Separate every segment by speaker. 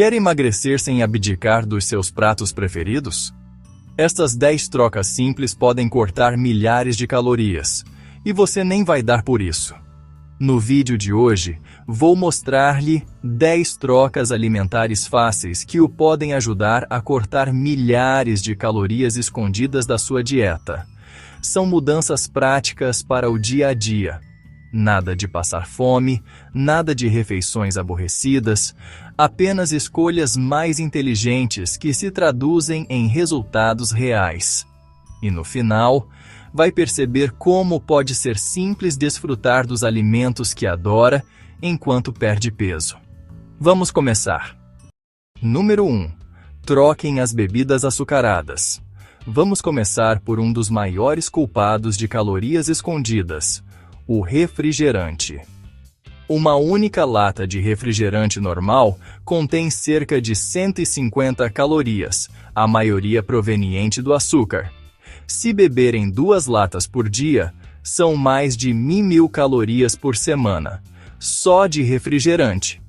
Speaker 1: Quer emagrecer sem abdicar dos seus pratos preferidos? Estas 10 trocas simples podem cortar milhares de calorias, e você nem vai dar por isso. No vídeo de hoje, vou mostrar-lhe 10 trocas alimentares fáceis que o podem ajudar a cortar milhares de calorias escondidas da sua dieta. São mudanças práticas para o dia a dia. Nada de passar fome, nada de refeições aborrecidas, apenas escolhas mais inteligentes que se traduzem em resultados reais. E no final, vai perceber como pode ser simples desfrutar dos alimentos que adora enquanto perde peso. Vamos começar. Número 1. Troquem as bebidas açucaradas. Vamos começar por um dos maiores culpados de calorias escondidas: o refrigerante. Uma única lata de refrigerante normal contém cerca de 150 calorias, a maioria proveniente do açúcar. Se beberem 2 latas por dia, são mais de 1.000 calorias por semana, só de refrigerante.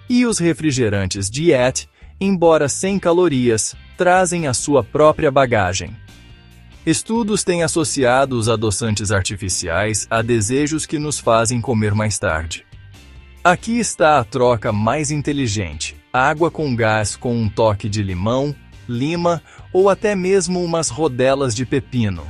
Speaker 1: E os refrigerantes Diet, embora sem calorias, trazem a sua própria bagagem. Estudos têm associado os adoçantes artificiais a desejos que nos fazem comer mais tarde. Aqui está a troca mais inteligente: água com gás com um toque de limão, lima ou até mesmo umas rodelas de pepino.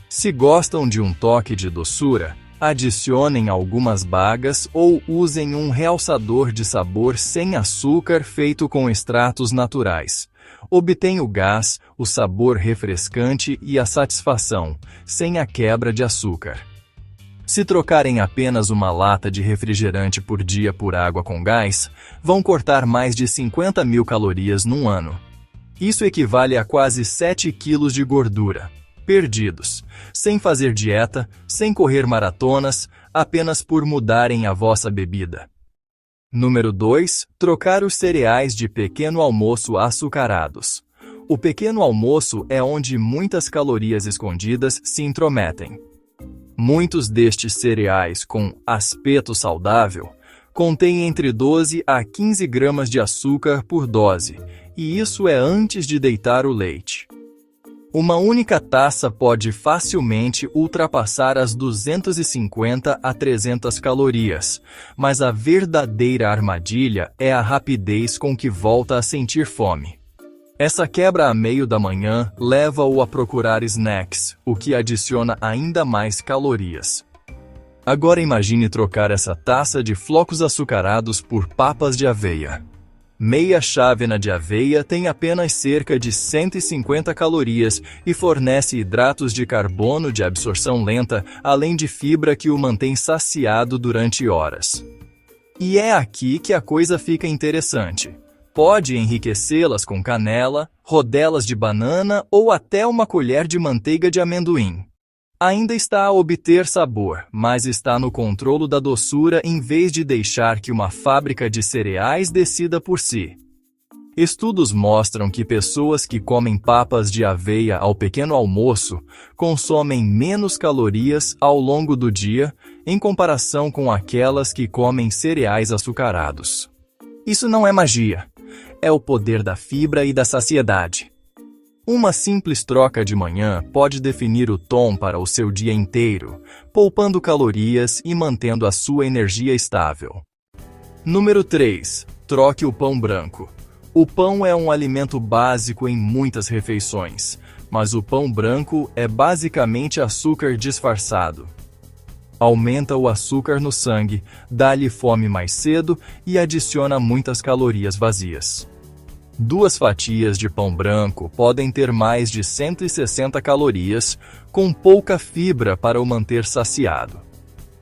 Speaker 1: Se gostam de um toque de doçura, adicionem algumas bagas ou usem um realçador de sabor sem açúcar feito com extratos naturais. Obtém o gás, o sabor refrescante e a satisfação, sem a quebra de açúcar. Se trocarem apenas uma lata de refrigerante por dia por água com gás, vão cortar mais de 50.000 calorias num ano. Isso equivale a quase 7 quilos de gordura, perdidos, sem fazer dieta, sem correr maratonas, apenas por mudarem a vossa bebida. Número 2. Trocar os cereais de pequeno almoço açucarados. O pequeno almoço é onde muitas calorias escondidas se intrometem. Muitos destes cereais com aspecto saudável contêm entre 12 a 15 gramas de açúcar por dose, e isso é antes de deitar o leite. Uma única taça pode facilmente ultrapassar as 250 a 300 calorias, mas a verdadeira armadilha é a rapidez com que volta a sentir fome. Essa quebra a meio da manhã leva-o a procurar snacks, o que adiciona ainda mais calorias. Agora imagine trocar essa taça de flocos açucarados por papas de aveia. Meia chávena de aveia tem apenas cerca de 150 calorias e fornece hidratos de carbono de absorção lenta, além de fibra que o mantém saciado durante horas. E é aqui que a coisa fica interessante. Pode enriquecê-las com canela, rodelas de banana ou até uma colher de manteiga de amendoim. Ainda está a obter sabor, mas está no controle da doçura em vez de deixar que uma fábrica de cereais decida por si. Estudos mostram que pessoas que comem papas de aveia ao pequeno almoço consomem menos calorias ao longo do dia em comparação com aquelas que comem cereais açucarados. Isso não é magia, é o poder da fibra e da saciedade. Uma simples troca de manhã pode definir o tom para o seu dia inteiro, poupando calorias e mantendo a sua energia estável. Número 3. Troque o pão branco. O pão é um alimento básico em muitas refeições, mas o pão branco é basicamente açúcar disfarçado. Aumenta o açúcar no sangue, dá-lhe fome mais cedo e adiciona muitas calorias vazias. 2 fatias de pão branco podem ter mais de 160 calorias, com pouca fibra para o manter saciado.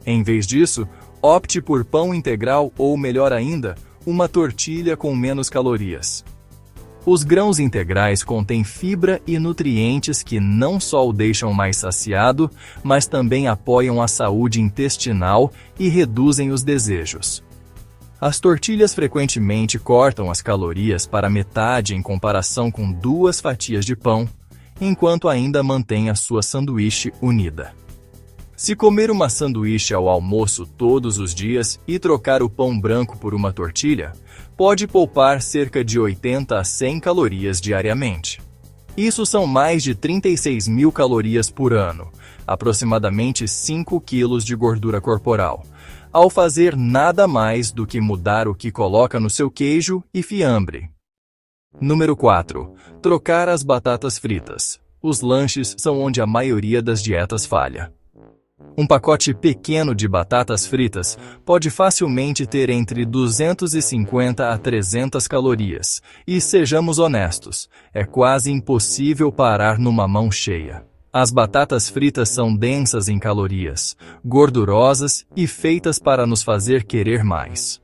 Speaker 1: Em vez disso, opte por pão integral ou, melhor ainda, uma tortilha com menos calorias. Os grãos integrais contêm fibra e nutrientes que não só o deixam mais saciado, mas também apoiam a saúde intestinal e reduzem os desejos. As tortilhas frequentemente cortam as calorias para metade em comparação com 2 fatias de pão, enquanto ainda mantém a sua sanduíche unida. Se comer uma sanduíche ao almoço todos os dias e trocar o pão branco por uma tortilha, pode poupar cerca de 80 a 100 calorias diariamente. Isso são mais de 36 mil calorias por ano, aproximadamente 5 quilos de gordura corporal, ao fazer nada mais do que mudar o que coloca no seu queijo e fiambre. Número 4. Trocar as batatas fritas. Os lanches são onde a maioria das dietas falha. Um pacote pequeno de batatas fritas pode facilmente ter entre 250 a 300 calorias, e sejamos honestos, é quase impossível parar numa mão cheia. As batatas fritas são densas em calorias, gordurosas e feitas para nos fazer querer mais.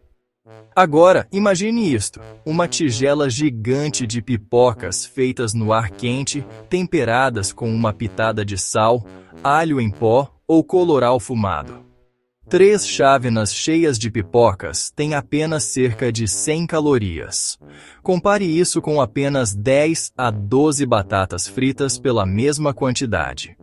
Speaker 1: Agora, imagine isto, uma tigela gigante de pipocas feitas no ar quente, temperadas com uma pitada de sal, alho em pó ou colorau fumado. 3 chávenas cheias de pipocas têm apenas cerca de 100 calorias. Compare isso com apenas 10 a 12 batatas fritas pela mesma quantidade.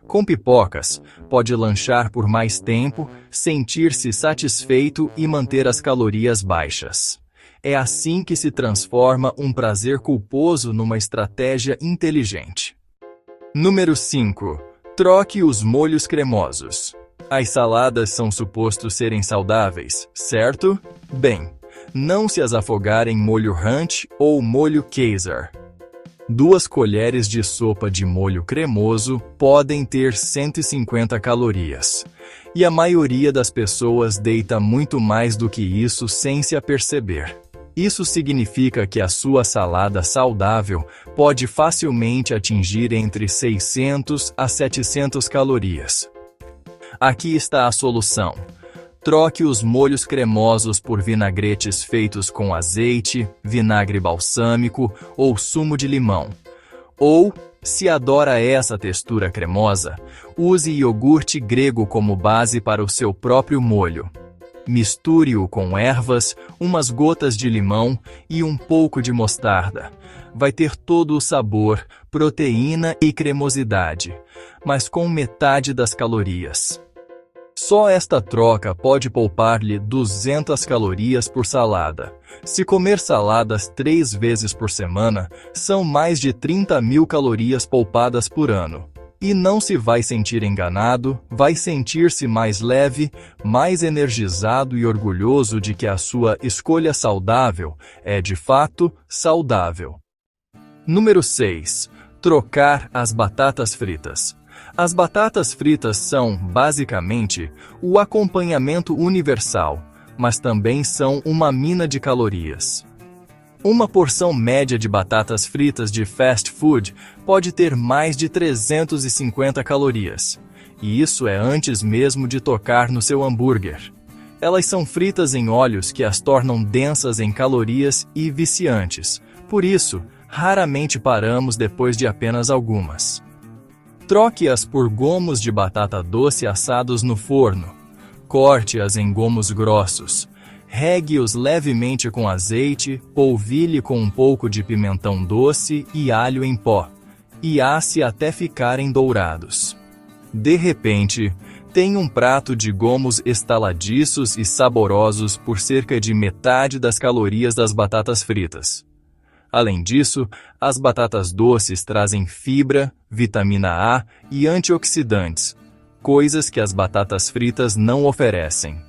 Speaker 1: Com pipocas, pode lanchar por mais tempo, sentir-se satisfeito e manter as calorias baixas. É assim que se transforma um prazer culposo numa estratégia inteligente. Número 5. Troque os molhos cremosos. As saladas são supostos serem saudáveis, certo? Bem, não se as afogar em molho ranch ou molho Caesar. 2 colheres de sopa de molho cremoso podem ter 150 calorias. E a maioria das pessoas deita muito mais do que isso sem se aperceber. Isso significa que a sua salada saudável pode facilmente atingir entre 600 a 700 calorias. Aqui está a solução. Troque os molhos cremosos por vinagretes feitos com azeite, vinagre balsâmico ou sumo de limão. Ou, se adora essa textura cremosa, use iogurte grego como base para o seu próprio molho. Misture-o com ervas, umas gotas de limão e um pouco de mostarda. Vai ter todo o sabor, proteína e cremosidade, mas com metade das calorias. Só esta troca pode poupar-lhe 200 calorias por salada. Se comer saladas 3 vezes por semana, são mais de 30 mil calorias poupadas por ano. E não se vai sentir enganado, vai sentir-se mais leve, mais energizado e orgulhoso de que a sua escolha saudável é de fato saudável. Número 6. Trocar as batatas fritas. As batatas fritas são, basicamente, o acompanhamento universal, mas também são uma mina de calorias. Uma porção média de batatas fritas de fast food pode ter mais de 350 calorias. E isso é antes mesmo de tocar no seu hambúrguer. Elas são fritas em óleos que as tornam densas em calorias e viciantes. Por isso, raramente paramos depois de apenas algumas. Troque-as por gomos de batata doce assados no forno. Corte-as em gomos grossos. Regue-os levemente com azeite, polvilhe com um pouco de pimentão doce e alho em pó. E asse até ficarem dourados. De repente, tem um prato de gomos estaladiços e saborosos por cerca de metade das calorias das batatas fritas. Além disso, as batatas doces trazem fibra, vitamina A e antioxidantes, coisas que as batatas fritas não oferecem.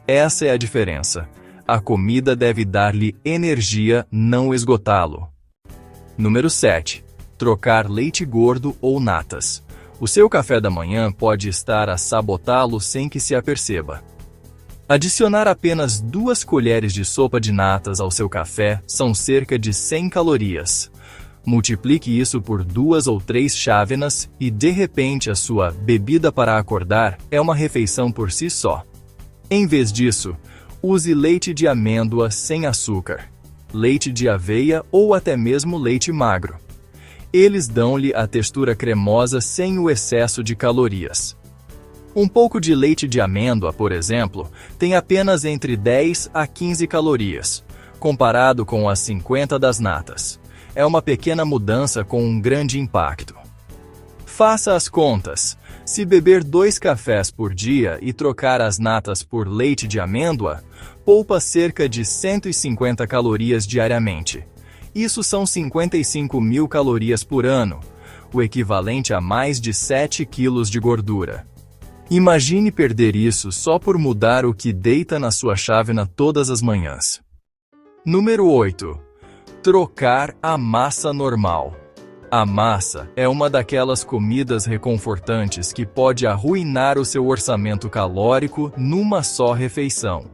Speaker 1: Essa é a diferença. A comida deve dar-lhe energia, não esgotá-lo. Número 7. Trocar leite gordo ou natas. O seu café da manhã pode estar a sabotá-lo sem que se aperceba. Adicionar apenas 2 colheres de sopa de natas ao seu café são cerca de 100 calorias. Multiplique isso por 2 ou 3 chávenas e, de repente, a sua bebida para acordar é uma refeição por si só. Em vez disso, use leite de amêndoa sem açúcar, leite de aveia ou até mesmo leite magro. Eles dão-lhe a textura cremosa sem o excesso de calorias. Um pouco de leite de amêndoa, por exemplo, tem apenas entre 10 a 15 calorias, comparado com as 50 das natas. É uma pequena mudança com um grande impacto. Faça as contas. Se beber 2 cafés por dia e trocar as natas por leite de amêndoa, poupa cerca de 150 calorias diariamente. Isso são 55.000 calorias por ano, o equivalente a mais de 7 quilos de gordura. Imagine perder isso só por mudar o que deita na sua chávena todas as manhãs. Número 8. Trocar a massa normal. A massa é uma daquelas comidas reconfortantes que pode arruinar o seu orçamento calórico numa só refeição.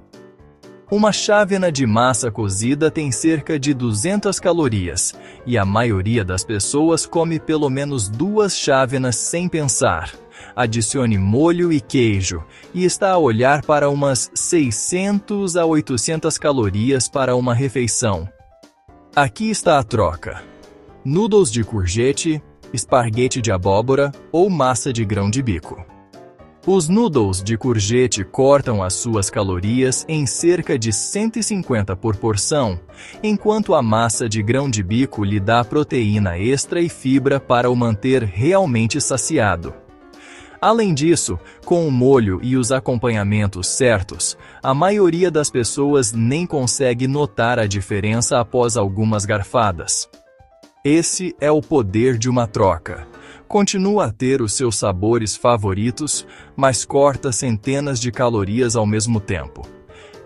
Speaker 1: Uma chávena de massa cozida tem cerca de 200 calorias, e a maioria das pessoas come pelo menos 2 chávenas sem pensar. Adicione molho e queijo, e está a olhar para umas 600 a 800 calorias para uma refeição. Aqui está a troca: noodles de courgette, esparguete de abóbora ou massa de grão de bico. Os noodles de courgette cortam as suas calorias em cerca de 150 por porção, enquanto a massa de grão de bico lhe dá proteína extra e fibra para o manter realmente saciado. Além disso, com o molho e os acompanhamentos certos, a maioria das pessoas nem consegue notar a diferença após algumas garfadas. Esse é o poder de uma troca. Continua a ter os seus sabores favoritos, mas corta centenas de calorias ao mesmo tempo.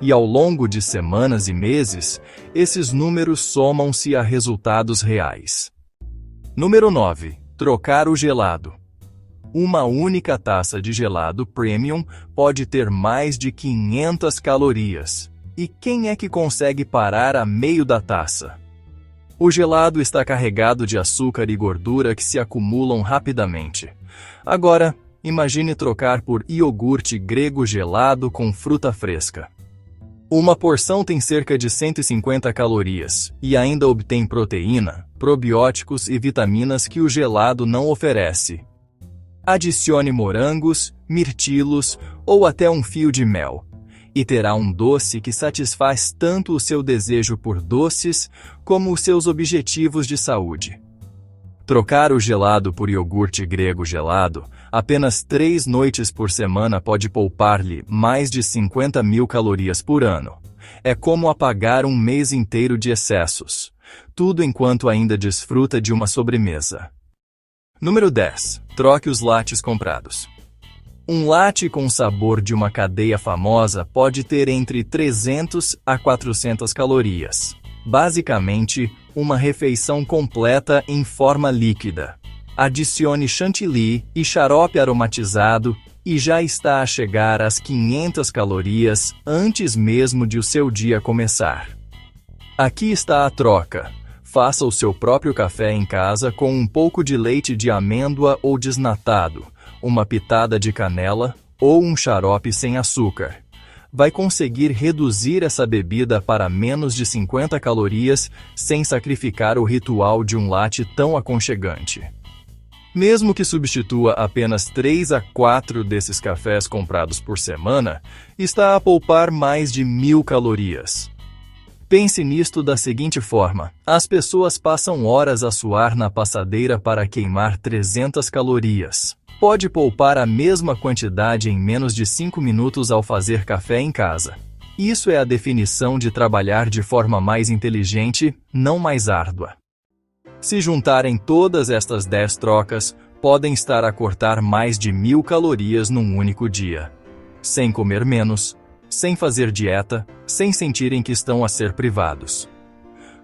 Speaker 1: E ao longo de semanas e meses, esses números somam-se a resultados reais. Número 9. Trocar o gelado. Uma única taça de gelado premium pode ter mais de 500 calorias. E quem é que consegue parar a meio da taça? O gelado está carregado de açúcar e gordura que se acumulam rapidamente. Agora, imagine trocar por iogurte grego gelado com fruta fresca. Uma porção tem cerca de 150 calorias e ainda obtém proteína, probióticos e vitaminas que o gelado não oferece. Adicione morangos, mirtilos ou até um fio de mel, e terá um doce que satisfaz tanto o seu desejo por doces como os seus objetivos de saúde. Trocar o gelado por iogurte grego gelado, apenas 3 noites por semana pode poupar-lhe mais de 50.000 calorias por ano. É como apagar um mês inteiro de excessos, tudo enquanto ainda desfruta de uma sobremesa. Número 10. Troque os lattes comprados. Um latte com sabor de uma cadeia famosa pode ter entre 300 a 400 calorias. Basicamente, uma refeição completa em forma líquida. Adicione chantilly e xarope aromatizado e já está a chegar às 500 calorias antes mesmo de o seu dia começar. Aqui está a troca. Faça o seu próprio café em casa com um pouco de leite de amêndoa ou desnatado, uma pitada de canela ou um xarope sem açúcar. Vai conseguir reduzir essa bebida para menos de 50 calorias sem sacrificar o ritual de um latte tão aconchegante. Mesmo que substitua apenas 3 a 4 desses cafés comprados por semana, está a poupar mais de 1.000 calorias. Pense nisto da seguinte forma: as pessoas passam horas a suar na passadeira para queimar 300 calorias. Pode poupar a mesma quantidade em menos de 5 minutos ao fazer café em casa. Isso é a definição de trabalhar de forma mais inteligente, não mais árdua. Se juntarem todas estas 10 trocas, podem estar a cortar mais de 1.000 calorias num único dia. Sem comer menos, sem fazer dieta, sem sentirem que estão a ser privados.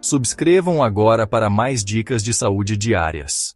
Speaker 1: Subscrevam agora para mais dicas de saúde diárias.